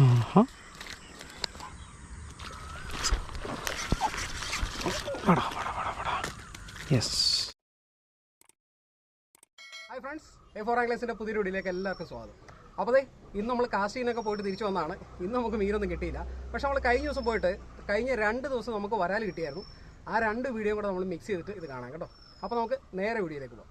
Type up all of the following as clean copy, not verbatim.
ആഹാ yes. Hi friends, A4 ആംഗ്ലേഴ്സിൻ്റെ പുതിയൊരു വീഡിയോയിലേക്ക് എല്ലാവർക്കും സ്വാഗതം. അപ്പോൾ ഇന്ന് നമ്മൾ കാശിനൊക്കെ പോയിട്ട് തിരിച്ചു വന്നതാണ്. ഇന്ന് നമുക്ക് മീനൊന്നും കിട്ടിയില്ല. പക്ഷേ നമ്മൾ കഴിഞ്ഞ ദിവസം പോയിട്ട് കഴിഞ്ഞ 2 ദിവസം നമുക്ക് വരാൽ കിട്ടിയായിരുന്നു. ആ 2 വീഡിയോ കൂടെ നമ്മൾ മിക്സ് ചെയ്തിട്ട് ഇത് കാണാം കേട്ടോ. അപ്പോൾ നമുക്ക് നേരെ വീഡിയോയിലേക്ക് പോകാം.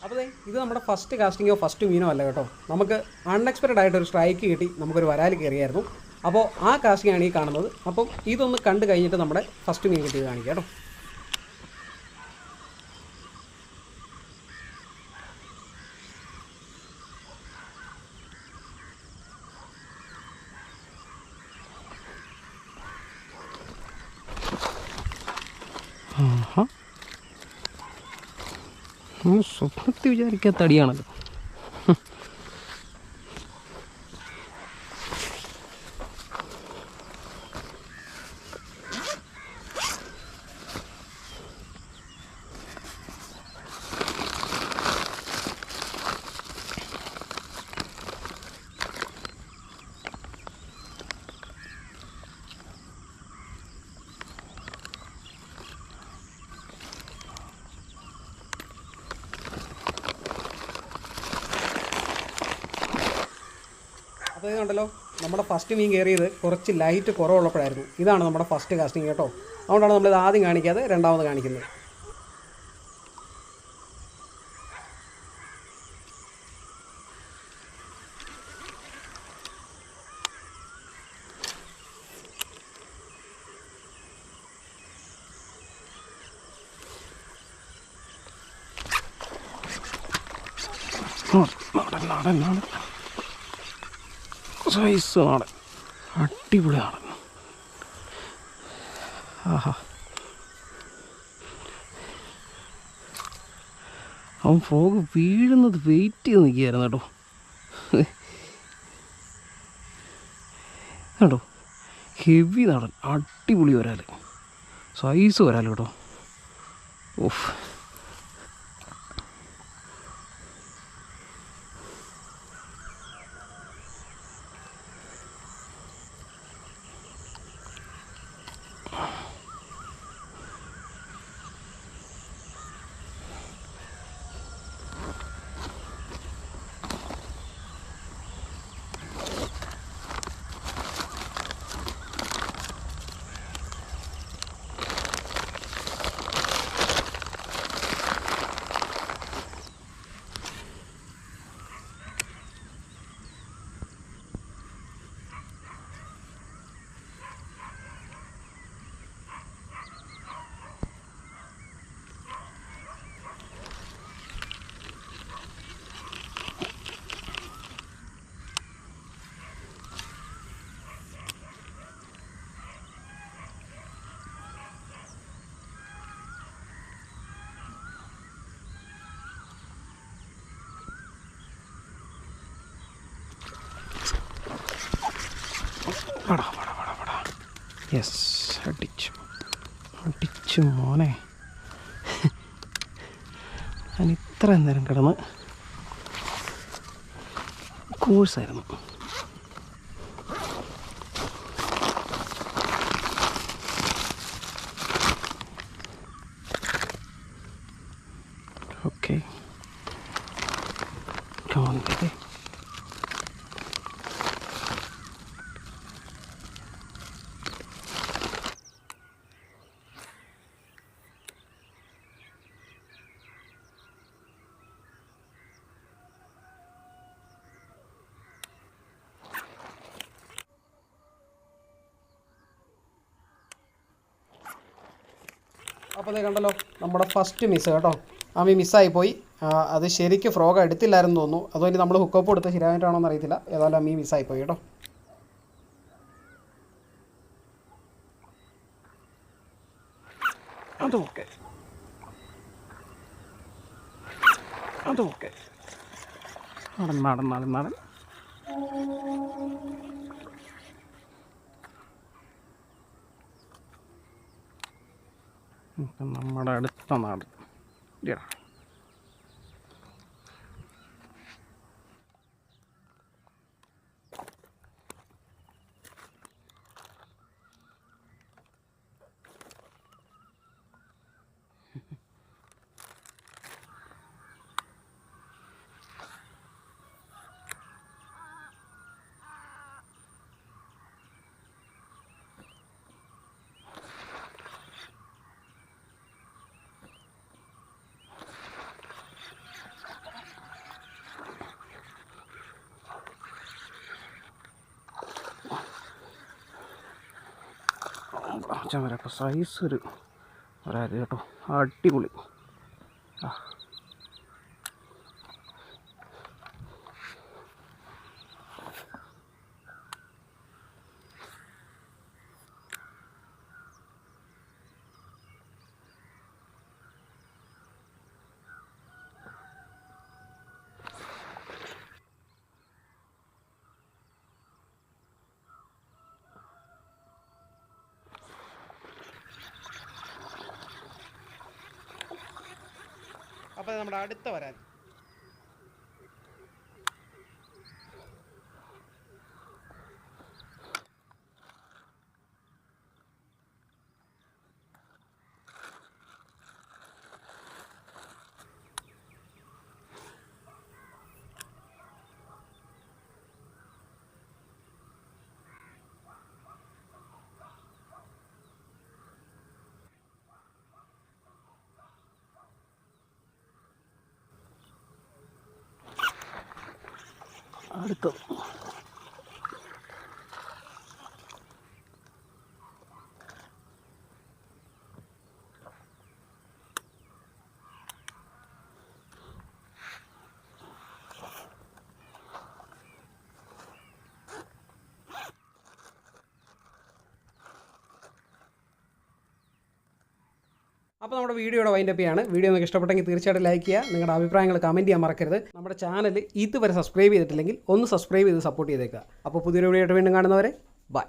അപ്പോൾ ഇത് നമ്മുടെ ഫസ്റ്റ് കാസ്റ്റിങ്ങോ ഫസ്റ്റ് മീനോ അല്ല കേട്ടോ. നമുക്ക് അൺഎക്സ്പെക്റ്റഡ് ആയിട്ടൊരു സ്ട്രൈക്ക് കിട്ടി, നമുക്കൊരു വരാൽ കയറിയായിരുന്നു. അപ്പോൾ ആ കാസ്റ്റിംഗ് ആണ് ഈ കാണുന്നത്. അപ്പം ഇതൊന്ന് കണ്ടു കഴിഞ്ഞിട്ട് നമ്മുടെ ഫസ്റ്റ് മീൻ കിട്ടിയത് കാണിക്കാം കേട്ടോ. സ്വപ്നത്തിൽ വിചാരിക്കാത്ത അടിയാണല്ലോ. അപ്പോൾ ഇതുണ്ടല്ലോ, നമ്മുടെ ഫസ്റ്റ് മീൻ കയറിയത് കുറച്ച് ലൈറ്റ് കുറവുള്ളപ്പോഴായിരുന്നു. ഇതാണ് നമ്മുടെ ഫസ്റ്റ് കാസ്റ്റിംഗ് കേട്ടോ. അതുകൊണ്ടാണ് നമ്മളിത് ആദ്യം കാണിക്കാതെ രണ്ടാമത് കാണിക്കുന്നത്. നാടൻ സൈസ് നാടൻ, അടിപൊളി നാടൻ. ആഹാ, അവൻ ഫോഗ് വീഴുന്നത് വെയിറ്റ് ചെയ്ത് നിൽക്കുകയായിരുന്നു കേട്ടോ. കേട്ടോ, ഹെവി നാടൻ, അടിപൊളി വരാൽ, സൈസ് വരാൽ കേട്ടോ. ഓഫ്, യെസ്, അടിച്ചു മോനെ. ഞാൻ ഇത്ര നേരം കിടന്ന് കോഴ്സായിരുന്നു. Okay, come on baby. അപ്പോൾ അത് കണ്ടല്ലോ, നമ്മുടെ ഫസ്റ്റ് മിസ് കേട്ടോ. ആ മീൻ മിസ്സായിപ്പോയി. അത് ശരിക്കും ഫ്രോഗ് എടുത്തില്ലായിരുന്നു തോന്നുന്നു. അതുകൊണ്ട് നമ്മൾ ഹുക്കപ്പ് കൊടുത്ത് ശരിയായിട്ടാണോ എന്ന് അറിയത്തില്ല. ഏതായാലും ആ മീൻ മിസ്സായിപ്പോയി കേട്ടോ. അതൊക്കെ നടൻ നമ്മുടെ അടുത്ത നാട് ഇല്ലടാ. ചമരപ്പം സൈസ് ഒരാത് കേട്ടോ, അടിപൊളി. അപ്പോൾ നമ്മുടെ അടുത്ത വരാൻ അടുത്ത അപ്പോൾ നമ്മുടെ വീഡിയോയുടെ വൈൻഡപ്പ് ചെയ്യാണ്. വീഡിയോ നിങ്ങൾക്ക് ഇഷ്ടപ്പെട്ടെങ്കിൽ തീർച്ചയായിട്ടും ലൈക്ക് ചെയ്യുക. നിങ്ങളുടെ അഭിപ്രായങ്ങൾ കമൻറ്റ് ചെയ്യാൻ മറക്കരുത്. നമ്മുടെ ചാനൽ ഇതുവരെ സബ്സ്ക്രൈബ് ചെയ്തിട്ടില്ലെങ്കിൽ ഒന്ന് സബ്സ്ക്രൈബ് ചെയ്ത് സപ്പോർട്ട് ചെയ്തേക്കുക. അപ്പോൾ പുതിയൊരു വീഡിയോ ആയിട്ട് വീണ്ടും കാണുന്നവരെ ബൈ.